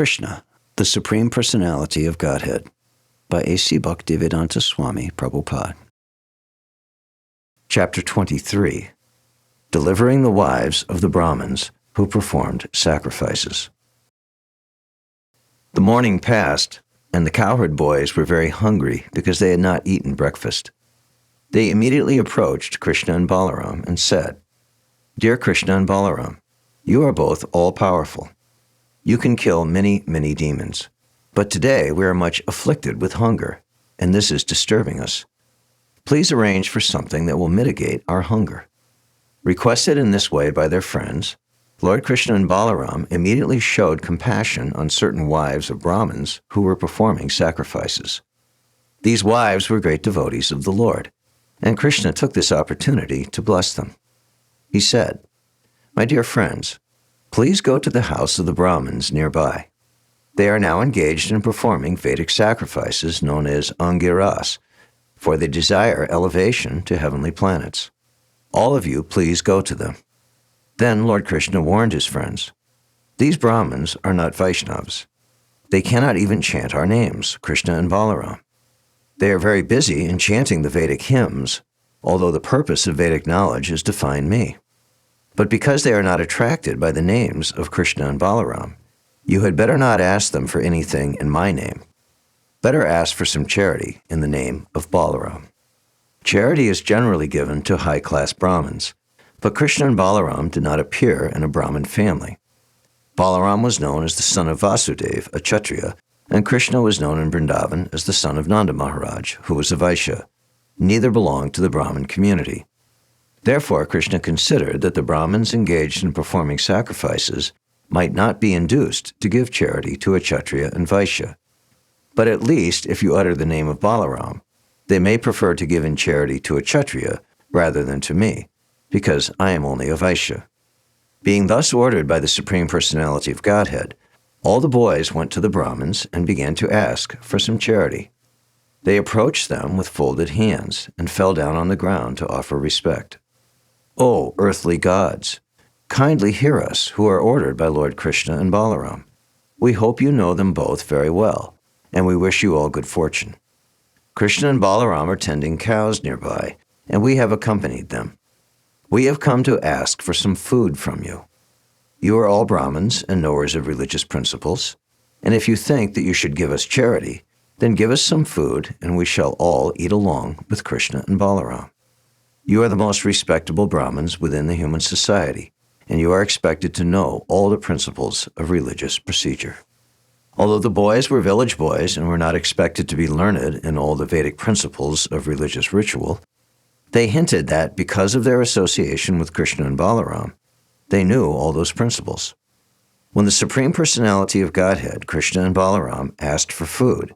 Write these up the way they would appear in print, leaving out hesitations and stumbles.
Krishna, the Supreme Personality of Godhead, by A.C. Bhaktivedanta Swami, Prabhupāda. Chapter 23. Delivering the Wives of the Brāhmaṇas who performed sacrifices. The morning passed, and the cowherd boys were very hungry because they had not eaten breakfast. They immediately approached Krishna and Balaram and said, "Dear Krishna and Balaram, you are both all-powerful. You can kill many, many demons. But today we are much afflicted with hunger, and this is disturbing us. Please arrange for something that will mitigate our hunger." Requested in this way by their friends, Lord Krishna and Balaram immediately showed compassion on certain wives of Brahmins who were performing sacrifices. These wives were great devotees of the Lord, and Krishna took this opportunity to bless them. He said, "My dear friends, please go to the house of the Brahmins nearby. They are now engaged in performing Vedic sacrifices known as Angiras, for they desire elevation to heavenly planets. All of you please go to them." Then Lord Krishna warned his friends, "These Brahmins are not Vaishnavas. They cannot even chant our names, Krishna and Balaram. They are very busy in chanting the Vedic hymns, although the purpose of Vedic knowledge is to find me. But because they are not attracted by the names of Krishna and Balaram, you had better not ask them for anything in my name. Better ask for some charity in the name of Balaram." Charity is generally given to high-class Brahmins, but Krishna and Balaram did not appear in a Brahmin family. Balaram was known as the son of Vyāsadeva, a Kshatriya, and Krishna was known in Vrindavan as the son of Nanda Maharaj, who was a Vaishya. Neither belonged to the Brahmin community. Therefore, Krishna considered that the Brahmins engaged in performing sacrifices might not be induced to give charity to a Kshatriya and Vaishya. But at least, if you utter the name of Balaram, they may prefer to give in charity to a Kshatriya rather than to me, because I am only a Vaishya. Being thus ordered by the Supreme Personality of Godhead, all the boys went to the Brahmins and began to ask for some charity. They approached them with folded hands and fell down on the ground to offer respect. "O earthly gods, kindly hear us who are ordered by Lord Krishna and Balaram. We hope you know them both very well, and we wish you all good fortune. Krishna and Balaram are tending cows nearby, and we have accompanied them. We have come to ask for some food from you. You are all Brahmins and knowers of religious principles, and if you think that you should give us charity, then give us some food, and we shall all eat along with Krishna and Balaram. You are the most respectable Brahmins within the human society, and you are expected to know all the principles of religious procedure." Although the boys were village boys and were not expected to be learned in all the Vedic principles of religious ritual, they hinted that because of their association with Krishna and Balaram, they knew all those principles. When the Supreme Personality of Godhead, Krishna and Balaram, asked for food,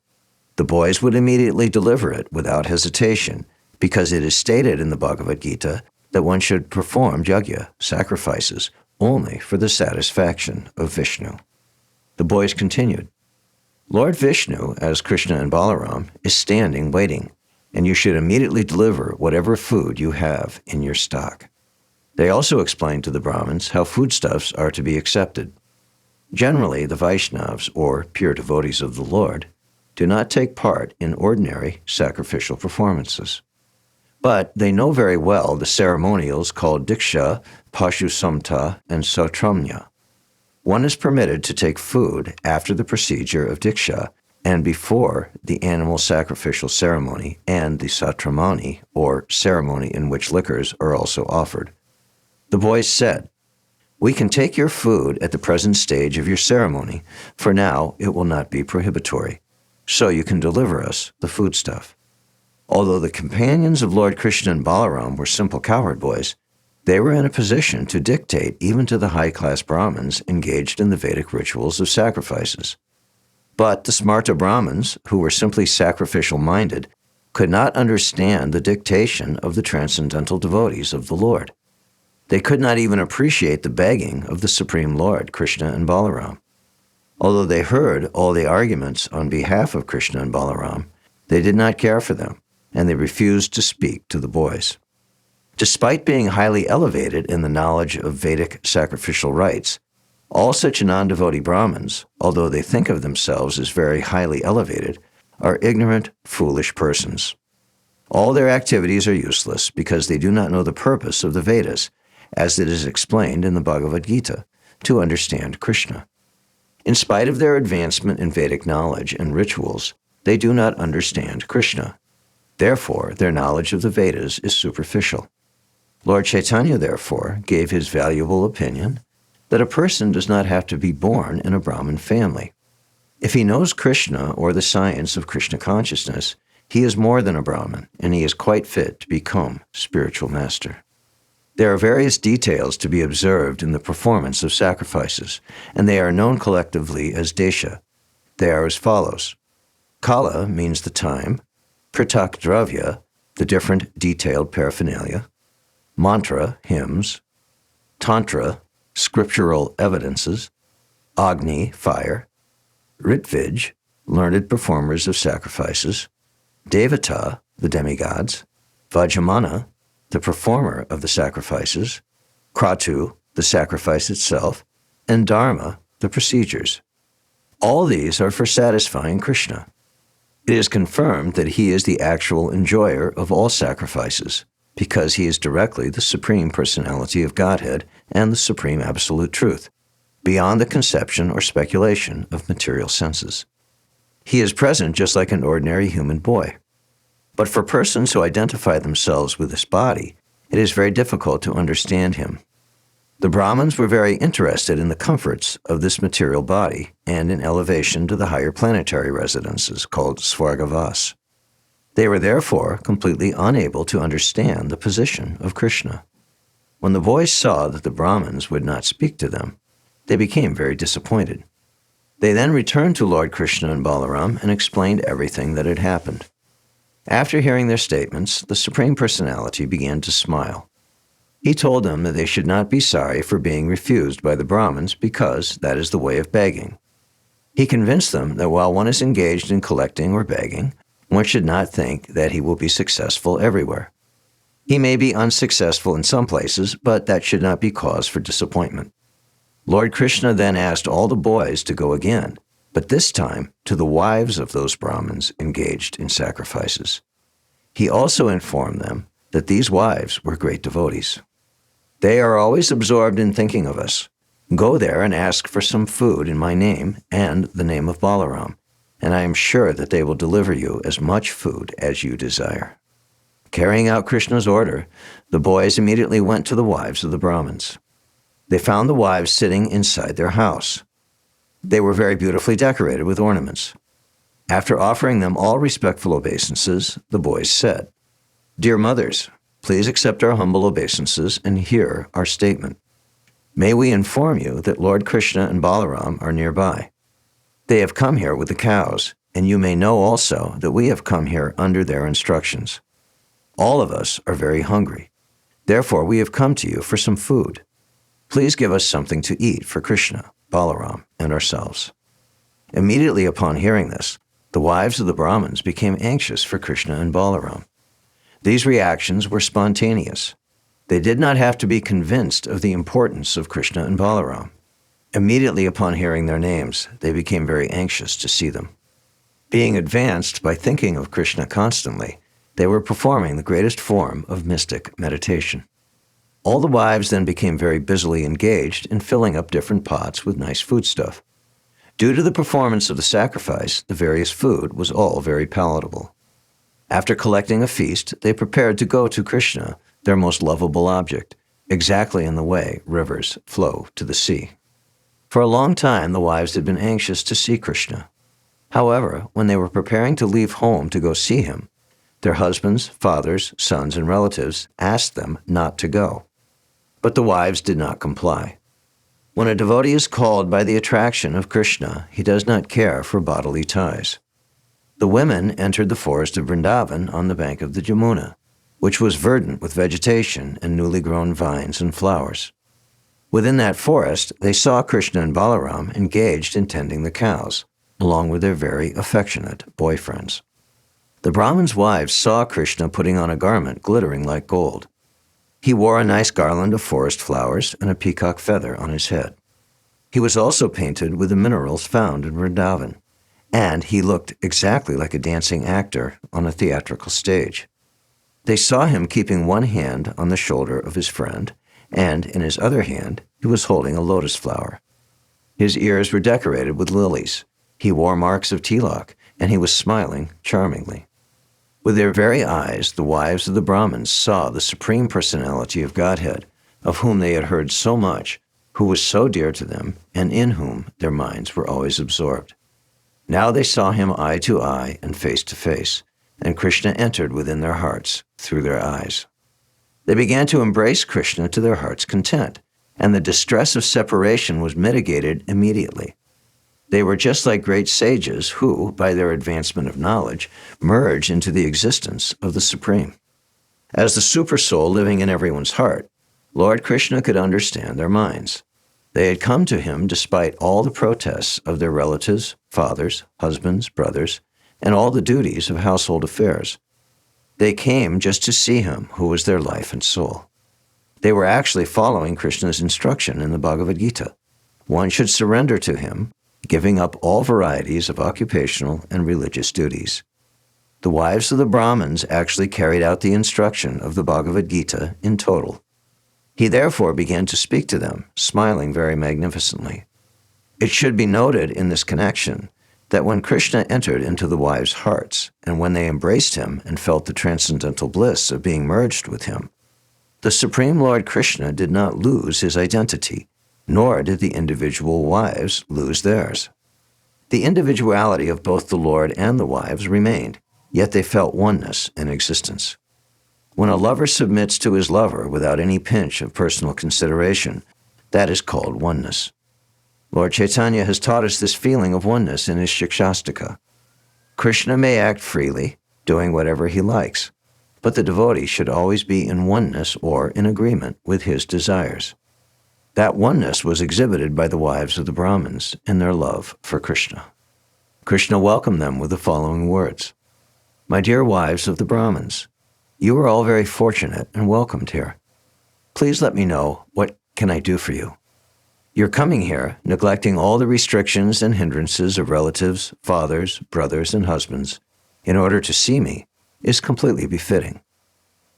the boys would immediately deliver it without hesitation, because it is stated in the Bhagavad Gita that one should perform yajna, sacrifices, only for the satisfaction of Vishnu. The boys continued, "Lord Vishnu, as Krishna and Balaram, is standing waiting, and you should immediately deliver whatever food you have in your stock." They also explained to the Brahmins how foodstuffs are to be accepted. Generally, the Vaishnavas, or pure devotees of the Lord, do not take part in ordinary sacrificial performances. But they know very well the ceremonials called Diksha, Pashusamta, and Sautramya. One is permitted to take food after the procedure of Diksha and before the animal sacrificial ceremony and the Sautramani, or ceremony in which liquors are also offered. The boys said, "We can take your food at the present stage of your ceremony, for now it will not be prohibitory, so you can deliver us the foodstuff." Although the companions of Lord Krishna and Balaram were simple cowherd boys, they were in a position to dictate even to the high-class Brahmins engaged in the Vedic rituals of sacrifices. But the smarta Brahmins, who were simply sacrificial-minded, could not understand the dictation of the transcendental devotees of the Lord. They could not even appreciate the begging of the Supreme Lord, Krishna and Balaram. Although they heard all the arguments on behalf of Krishna and Balaram, they did not care for them, and they refused to speak to the boys. Despite being highly elevated in the knowledge of Vedic sacrificial rites, All such non-devotee Brahmins, although they think of themselves as very highly elevated, are ignorant, foolish persons. All their activities are useless because they do not know the purpose of the Vedas, as it is explained in the Bhagavad Gita, to understand Krishna. In spite of their advancement in Vedic knowledge and rituals, they do not understand Krishna. Therefore, their knowledge of the Vedas is superficial. Lord Chaitanya, therefore, gave his valuable opinion that a person does not have to be born in a Brahmin family. If he knows Krishna or the science of Krishna consciousness, he is more than a Brahmin, and he is quite fit to become spiritual master. There are various details to be observed in the performance of sacrifices, and they are known collectively as desha. They are as follows. Kala means the time, Pratak Dravya, the different detailed paraphernalia, Mantra, hymns, Tantra, scriptural evidences, Agni, fire, Ritvij, learned performers of sacrifices, Devata, the demigods, Dwijamani, the performer of the sacrifices, Kratu, the sacrifice itself, and Dharma, the procedures. All these are for satisfying Krishna. It is confirmed that he is the actual enjoyer of all sacrifices, because he is directly the Supreme Personality of Godhead and the Supreme Absolute Truth, beyond the conception or speculation of material senses. He is present just like an ordinary human boy. But for persons who identify themselves with this body, it is very difficult to understand him. The Brahmins were very interested in the comforts of this material body and in elevation to the higher planetary residences called Svargavas. They were therefore completely unable to understand the position of Krishna. When the boys saw that the Brahmins would not speak to them, they became very disappointed. They then returned to Lord Krishna and Balaram and explained everything that had happened. After hearing their statements, the Supreme Personality began to smile. He told them that they should not be sorry for being refused by the Brahmins because that is the way of begging. He convinced them that while one is engaged in collecting or begging, one should not think that he will be successful everywhere. He may be unsuccessful in some places, but that should not be cause for disappointment. Lord Krishna then asked all the boys to go again, but this time to the wives of those Brahmins engaged in sacrifices. He also informed them that these wives were great devotees. They are always absorbed in thinking of us. Go there and ask for some food in my name and the name of Balaram, and I am sure that they will deliver you as much food as you desire. Carrying out Krishna's order, the boys immediately went to the wives of the Brahmins. They found the wives sitting inside their house. They were very beautifully decorated with ornaments. After offering them all respectful obeisances, the boys said, "Dear mothers, please accept our humble obeisances and hear our statement. May we inform you that Lord Krishna and Balaram are nearby. They have come here with the cows, and you may know also that we have come here under their instructions. All of us are very hungry. Therefore, we have come to you for some food. Please give us something to eat for Krishna, Balaram, and ourselves." Immediately upon hearing this, the wives of the Brahmins became anxious for Krishna and Balaram. These reactions were spontaneous. They did not have to be convinced of the importance of Krishna and Balaram. Immediately upon hearing their names, they became very anxious to see them. Being advanced by thinking of Krishna constantly, they were performing the greatest form of mystic meditation. All the wives then became very busily engaged in filling up different pots with nice foodstuff. Due to the performance of the sacrifice, the various food was all very palatable. After collecting a feast, they prepared to go to Krishna, their most lovable object, exactly in the way rivers flow to the sea. For a long time, the wives had been anxious to see Krishna. However, when they were preparing to leave home to go see him, their husbands, fathers, sons, and relatives asked them not to go. But the wives did not comply. When a devotee is called by the attraction of Krishna, he does not care for bodily ties. The women entered the forest of Vrindavan on the bank of the Jamuna, which was verdant with vegetation and newly grown vines and flowers. Within that forest, they saw Krishna and Balaram engaged in tending the cows, along with their very affectionate boyfriends. The Brahmins' wives saw Krishna putting on a garment glittering like gold. He wore a nice garland of forest flowers and a peacock feather on his head. He was also painted with the minerals found in Vrindavan, and he looked exactly like a dancing actor on a theatrical stage. They saw him keeping one hand on the shoulder of his friend, and in his other hand he was holding a lotus flower. His ears were decorated with lilies. He wore marks of tilak, and he was smiling charmingly. With their very eyes, the wives of the Brahmins saw the Supreme Personality of Godhead, of whom they had heard so much, who was so dear to them, and in whom their minds were always absorbed. Now they saw him eye to eye and face to face, and Krishna entered within their hearts through their eyes. They began to embrace Krishna to their heart's content, and the distress of separation was mitigated immediately. They were just like great sages who, by their advancement of knowledge, merge into the existence of the Supreme. As the Supersoul living in everyone's heart, Lord Krishna could understand their minds. They had come to him despite all the protests of their relatives, fathers, husbands, brothers, and all the duties of household affairs. They came just to see him who was their life and soul. They were actually following Krishna's instruction in the Bhagavad Gita. One should surrender to him, giving up all varieties of occupational and religious duties. The wives of the Brahmins actually carried out the instruction of the Bhagavad Gita in total. He therefore began to speak to them, smiling very magnificently. It should be noted in this connection that when Krishna entered into the wives' hearts, and when they embraced him and felt the transcendental bliss of being merged with him, the Supreme Lord Krishna did not lose his identity, nor did the individual wives lose theirs. The individuality of both the Lord and the wives remained, yet they felt oneness in existence. When a lover submits to his lover without any pinch of personal consideration, that is called oneness. Lord Chaitanya has taught us this feeling of oneness in his Shikshashtaka. Krishna may act freely, doing whatever he likes, but the devotee should always be in oneness or in agreement with his desires. That oneness was exhibited by the wives of the Brahmins in their love for Krishna. Krishna welcomed them with the following words: "My dear wives of the Brahmins, you are all very fortunate and welcomed here. Please let me know, what can I do for you? Your coming here, neglecting all the restrictions and hindrances of relatives, fathers, brothers, and husbands, in order to see me, is completely befitting.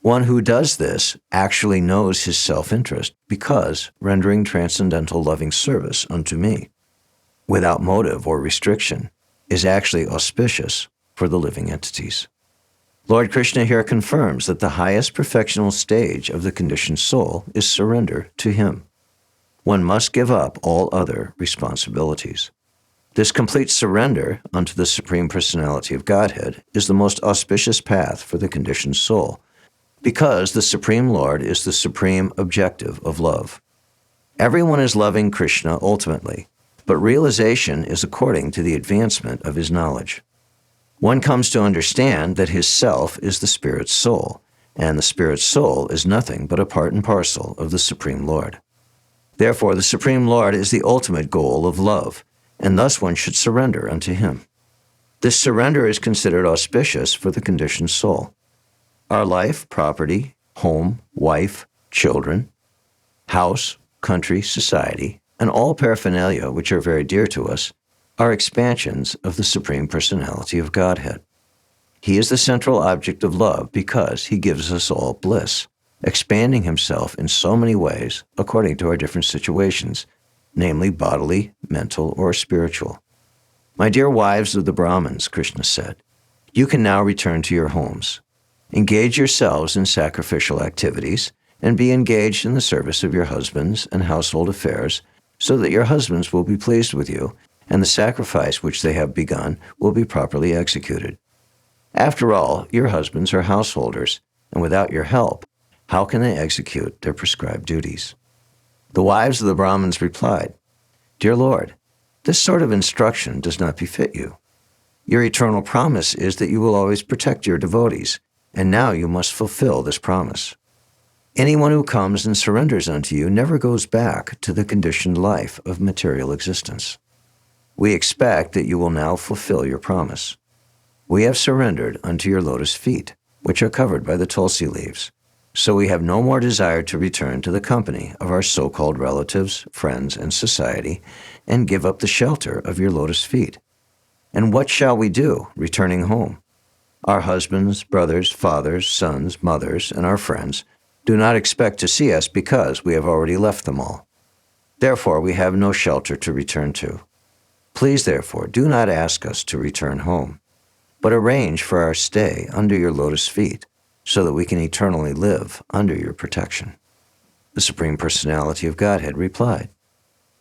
One who does this actually knows his self-interest because rendering transcendental loving service unto me, without motive or restriction, is actually auspicious for the living entities." Lord Krishna here confirms that the highest perfectional stage of the conditioned soul is surrender to him. One must give up all other responsibilities. This complete surrender unto the Supreme Personality of Godhead is the most auspicious path for the conditioned soul, because the Supreme Lord is the supreme objective of love. Everyone is loving Krishna ultimately, but realization is according to the advancement of his knowledge. One comes to understand that his self is the spirit soul, and the spirit soul is nothing but a part and parcel of the Supreme Lord. Therefore, the Supreme Lord is the ultimate goal of love, and thus one should surrender unto him. This surrender is considered auspicious for the conditioned soul. Our life, property, home, wife, children, house, country, society, and all paraphernalia which are very dear to us are expansions of the Supreme Personality of Godhead. He is the central object of love because he gives us all bliss, expanding himself in so many ways according to our different situations, namely bodily, mental, or spiritual. My dear wives of the Brahmins, Krishna said, you can now return to your homes. Engage yourselves in sacrificial activities and be engaged in the service of your husbands and household affairs so that your husbands will be pleased with you and the sacrifice which they have begun will be properly executed. After all, your husbands are householders, and without your help, how can they execute their prescribed duties? The wives of the Brahmins replied, Dear Lord, this sort of instruction does not befit you. Your eternal promise is that you will always protect your devotees, and now you must fulfill this promise. Anyone who comes and surrenders unto you never goes back to the conditioned life of material existence. We expect that you will now fulfill your promise. We have surrendered unto your lotus feet, which are covered by the tulsi leaves. so we have no more desire to return to the company of our so-called relatives, friends, and society, and give up the shelter of your lotus feet. And what shall we do, returning home? Our husbands, brothers, fathers, sons, mothers, and our friends do not expect to see us because we have already left them all. Therefore, we have no shelter to return to. Please, therefore, do not ask us to return home, but arrange for our stay under your lotus feet, so that we can eternally live under your protection. The Supreme Personality of Godhead replied,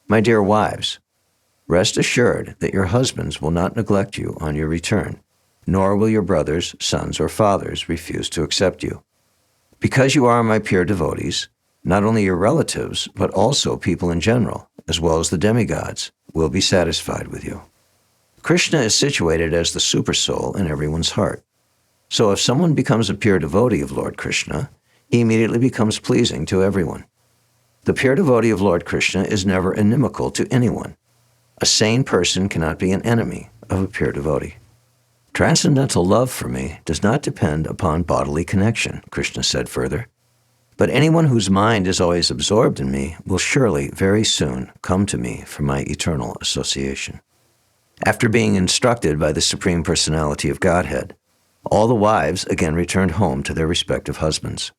My dear wives, rest assured that your husbands will not neglect you on your return, nor will your brothers, sons, or fathers refuse to accept you. Because you are my pure devotees, not only your relatives, but also people in general, as well as the demigods, will be satisfied with you. Krishna is situated as the Supersoul in everyone's heart. So if someone becomes a pure devotee of Lord Krishna, he immediately becomes pleasing to everyone. The pure devotee of Lord Krishna is never inimical to anyone. A sane person cannot be an enemy of a pure devotee. Transcendental love for me does not depend upon bodily connection, Krishna said further. But anyone whose mind is always absorbed in me will surely very soon come to me for my eternal association. After being instructed by the Supreme Personality of Godhead, all the wives again returned home to their respective husbands.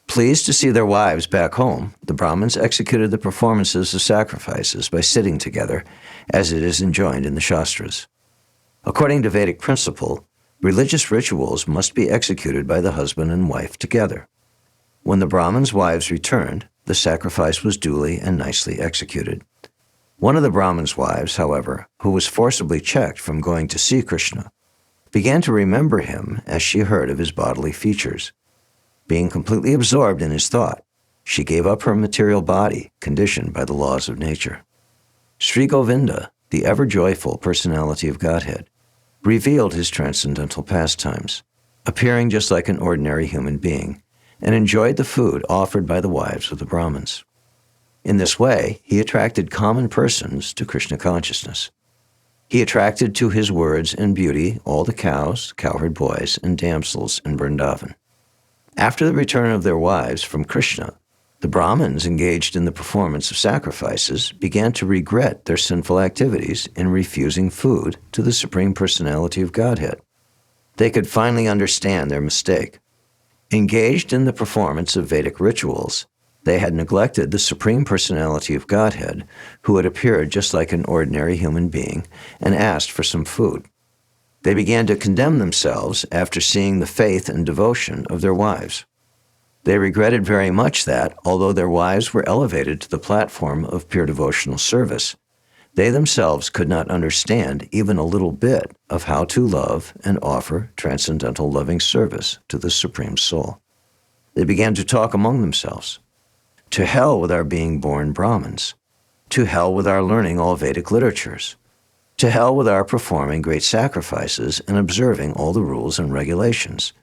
Pleased to see their wives back home, the Brahmins executed the performances of sacrifices by sitting together, as it is enjoined in the Shastras. According to Vedic principle, religious rituals must be executed by the husband and wife together. When the Brahmins' wives returned, the sacrifice was duly and nicely executed. One of the Brahmins' wives, however, who was forcibly checked from going to see Krishna, began to remember him as she heard of his bodily features. Being completely absorbed in his thought, she gave up her material body, conditioned by the laws of nature. Sri Govinda, the ever-joyful personality of Godhead, revealed his transcendental pastimes, appearing just like an ordinary human being, and enjoyed the food offered by the wives of the Brahmins. In this way, he attracted common persons to Krishna consciousness. He attracted to his words and beauty all the cows, cowherd boys, and damsels in Vrindavan. After the return of their wives from Krishna, the Brahmins engaged in the performance of sacrifices began to regret their sinful activities in refusing food to the Supreme Personality of Godhead. They could finally understand their mistake. Engaged in the performance of Vedic rituals, they had neglected the Supreme Personality of Godhead, who had appeared just like an ordinary human being, and asked for some food. They began to condemn themselves after seeing the faith and devotion of their wives. They regretted very much that, although their wives were elevated to the platform of pure devotional service, they themselves could not understand even a little bit of how to love and offer transcendental loving service to the Supreme Soul. They began to talk among themselves. To hell with our being born Brahmins. To hell with our learning all Vedic literatures. To hell with our performing great sacrifices and observing all the rules and regulations.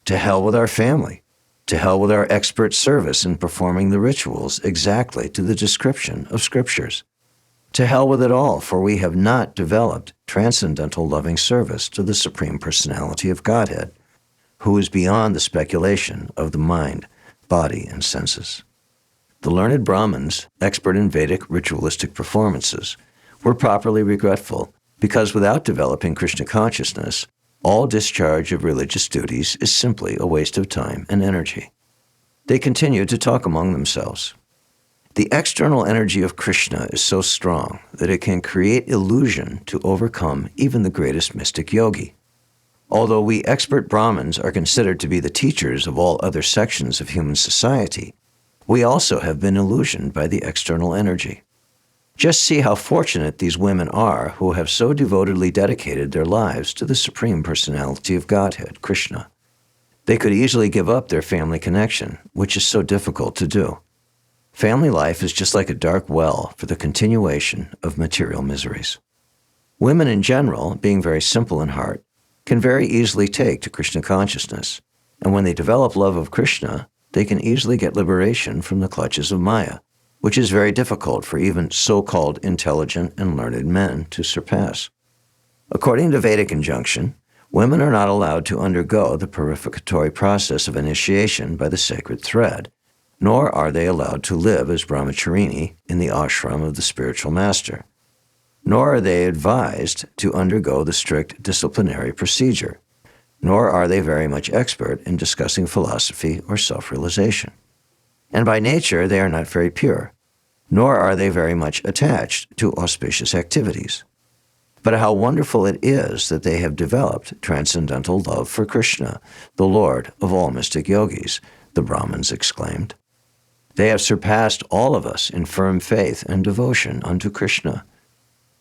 To hell with our family. To hell with our expert service in performing the rituals exactly to the description of scriptures. To hell with it all, for we have not developed transcendental loving service to the Supreme Personality of Godhead, who is beyond the speculation of the mind, body, and senses. The learned Brahmins, expert in Vedic ritualistic performances, were properly regretful because without developing Krishna consciousness, all discharge of religious duties is simply a waste of time and energy. They continued to talk among themselves. The external energy of Krishna is so strong that it can create illusion to overcome even the greatest mystic yogi. Although we expert Brahmins are considered to be the teachers of all other sections of human society, we also have been illusioned by the external energy. Just see how fortunate these women are who have so devotedly dedicated their lives to the Supreme Personality of Godhead, Krishna. They could easily give up their family connection, which is so difficult to do. Family life is just like a dark well for the continuation of material miseries. Women in general, being very simple in heart, can very easily take to Krishna consciousness, and when they develop love of Krishna, they can easily get liberation from the clutches of Maya, which is very difficult for even so-called intelligent and learned men to surpass. According to Vedic injunction, women are not allowed to undergo the purificatory process of initiation by the sacred thread, nor are they allowed to live as brahmacharini in the ashram of the spiritual master. Nor are they advised to undergo the strict disciplinary procedure, nor are they very much expert in discussing philosophy or self-realization. And by nature they are not very pure, nor are they very much attached to auspicious activities. But how wonderful it is that they have developed transcendental love for Krishna, the Lord of all mystic yogis, the Brahmaṇas exclaimed. They have surpassed all of us in firm faith and devotion unto Krishna.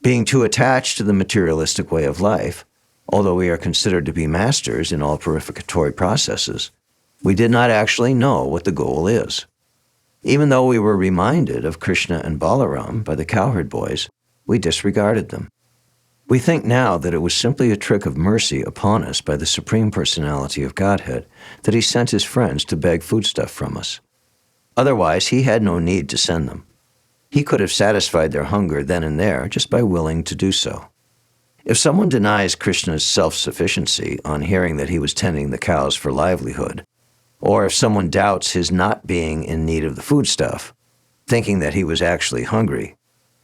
Being too attached to the materialistic way of life, although we are considered to be masters in all purificatory processes, we did not actually know what the goal is. Even though we were reminded of Krishna and Balaram by the cowherd boys, we disregarded them. We think now that it was simply a trick of mercy upon us by the Supreme Personality of Godhead that he sent his friends to beg foodstuff from us. Otherwise, he had no need to send them. He could have satisfied their hunger then and there just by willing to do so. If someone denies Krishna's self-sufficiency on hearing that he was tending the cows for livelihood, or if someone doubts his not being in need of the foodstuff, thinking that he was actually hungry,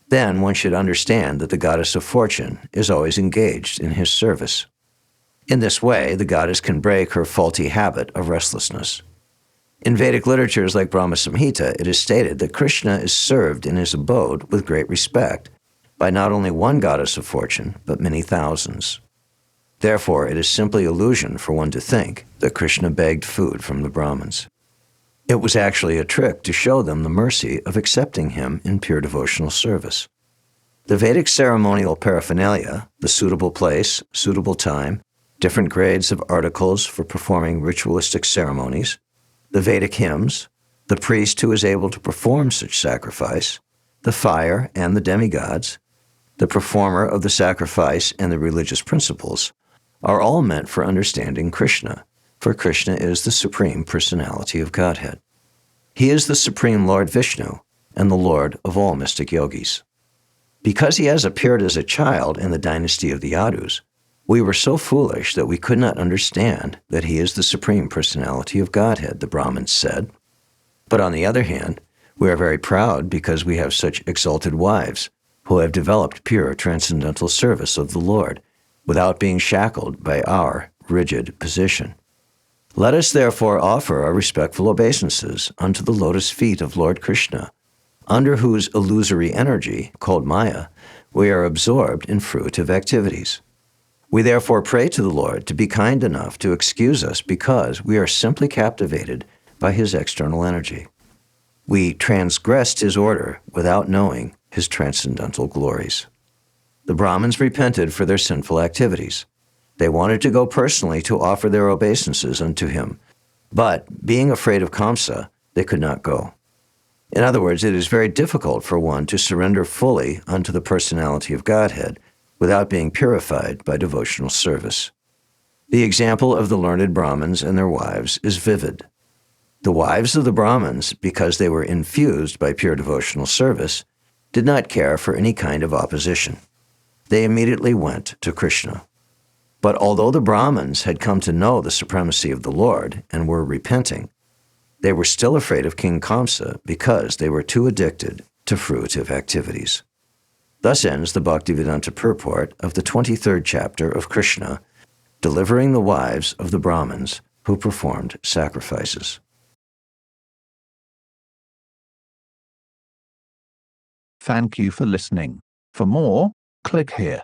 then one should understand that the goddess of fortune is always engaged in his service. In this way, the goddess can break her faulty habit of restlessness. In Vedic literatures like Brahma Samhita, it is stated that Krishna is served in his abode with great respect by not only one goddess of fortune, but many thousands. Therefore, it is simply illusion for one to think that Krishna begged food from the Brahmins. It was actually a trick to show them the mercy of accepting him in pure devotional service. The Vedic ceremonial paraphernalia, the suitable place, suitable time, different grades of articles for performing ritualistic ceremonies, the Vedic hymns, the priest who is able to perform such sacrifice, the fire and the demigods, the performer of the sacrifice and the religious principles, are all meant for understanding Krishna, for Krishna is the Supreme Personality of Godhead. He is the Supreme Lord Vishnu and the Lord of all mystic yogis. Because he has appeared as a child in the dynasty of the Yadus, we were so foolish that we could not understand that he is the Supreme Personality of Godhead, the Brahmins said. But on the other hand, we are very proud because we have such exalted wives who have developed pure transcendental service of the Lord without being shackled by our rigid position. Let us therefore offer our respectful obeisances unto the lotus feet of Lord Krishna, under whose illusory energy, called Maya, we are absorbed in fruitive activities. We therefore pray to the Lord to be kind enough to excuse us because we are simply captivated by his external energy. We transgressed his order without knowing his transcendental glories. The Brahmins repented for their sinful activities. They wanted to go personally to offer their obeisances unto him, but being afraid of Kamsa, they could not go. In other words, it is very difficult for one to surrender fully unto the personality of Godhead without being purified by devotional service. The example of the learned Brahmins and their wives is vivid. The wives of the Brahmins, because they were infused by pure devotional service, did not care for any kind of opposition. They immediately went to Krishna. But although the Brahmins had come to know the supremacy of the Lord and were repenting, they were still afraid of King Kamsa because they were too addicted to fruitive activities. Thus ends the Bhaktivedanta purport of the 23rd chapter of Kṛṣṇa, delivering the wives of the Brahmins who performed sacrifices. Thank you for listening. For more, click here.